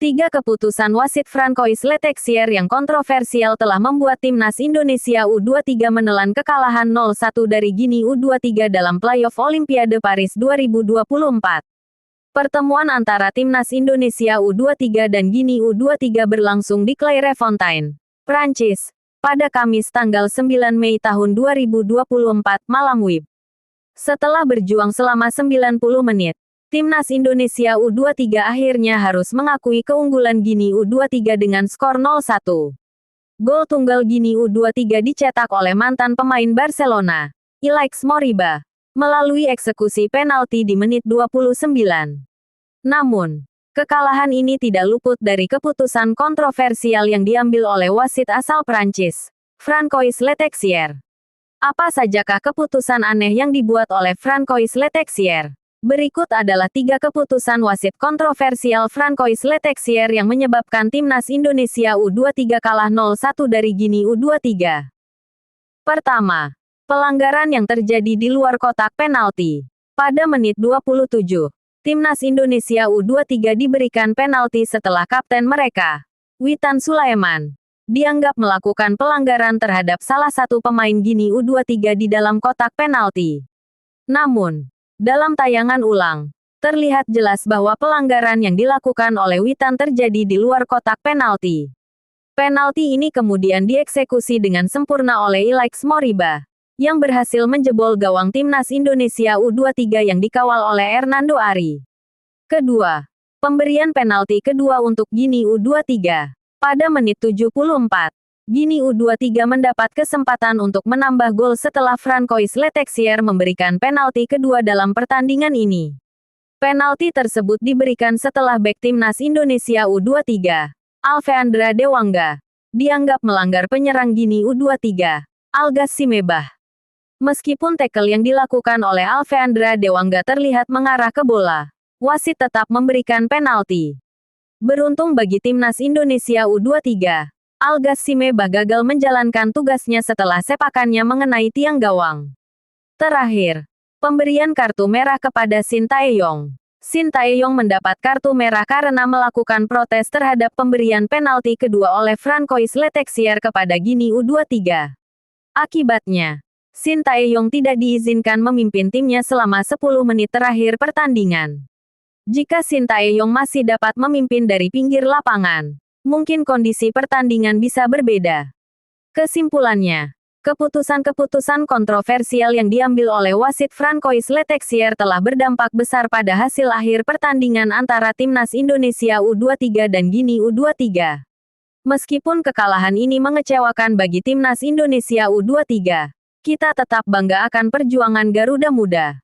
Tiga keputusan wasit Francois Letexier yang kontroversial telah membuat timnas Indonesia U23 menelan kekalahan 0-1 dari Guinea U23 dalam playoff Olimpiade Paris 2024. Pertemuan antara timnas Indonesia U23 dan Guinea U23 berlangsung di Clairefontaine, Prancis, pada Kamis tanggal 9 Mei tahun 2024 malam WIB. Setelah berjuang selama 90 menit, timnas Indonesia U23 akhirnya harus mengakui keunggulan Guinea U23 dengan skor 0-1. Gol tunggal Guinea U23 dicetak oleh mantan pemain Barcelona, Ilaix Moriba, melalui eksekusi penalti di menit 29. Namun, kekalahan ini tidak luput dari keputusan kontroversial yang diambil oleh wasit asal Prancis, Francois Letexier. Apa sajakah keputusan aneh yang dibuat oleh Francois Letexier? Berikut adalah 3 keputusan wasit kontroversial Francois Letexier yang menyebabkan timnas Indonesia U23 kalah 0-1 dari Guinea U23. Pertama, pelanggaran yang terjadi di luar kotak penalti. Pada menit 27, timnas Indonesia U23 diberikan penalti setelah kapten mereka, Witan Sulaiman, dianggap melakukan pelanggaran terhadap salah satu pemain Guinea U23 di dalam kotak penalti. Namun, dalam tayangan ulang, terlihat jelas bahwa pelanggaran yang dilakukan oleh Witan terjadi di luar kotak penalti. Penalti ini kemudian dieksekusi dengan sempurna oleh Ilaix Moriba, yang berhasil menjebol gawang timnas Indonesia U23 yang dikawal oleh Hernando Ari. Kedua, pemberian penalti kedua untuk Guinea U23. Pada menit 74, Guinea U23 mendapat kesempatan untuk menambah gol setelah Francois Letexier memberikan penalti kedua dalam pertandingan ini. Penalti tersebut diberikan setelah bek timnas Indonesia U23, Alfeandra Dewangga, dianggap melanggar penyerang Guinea U23, Algas Simebah. Meskipun tackle yang dilakukan oleh Alfeandra Dewangga terlihat mengarah ke bola, wasit tetap memberikan penalti. Beruntung bagi timnas Indonesia U23, Algas Simebah gagal menjalankan tugasnya setelah sepakannya mengenai tiang gawang. Terakhir, pemberian kartu merah kepada Shin Tae-yong. Shin Tae-yong mendapat kartu merah karena melakukan protes terhadap pemberian penalti kedua oleh Francois Letexier kepada Guinea U23. Akibatnya, Shin Tae-yong tidak diizinkan memimpin timnya selama 10 menit terakhir pertandingan. Jika Shin Tae-yong masih dapat memimpin dari pinggir lapangan, mungkin kondisi pertandingan bisa berbeda. Kesimpulannya, keputusan-keputusan kontroversial yang diambil oleh wasit Francois Letexier telah berdampak besar pada hasil akhir pertandingan antara timnas Indonesia U23 dan Guinea U23. Meskipun kekalahan ini mengecewakan bagi timnas Indonesia U23, kita tetap bangga akan perjuangan Garuda Muda.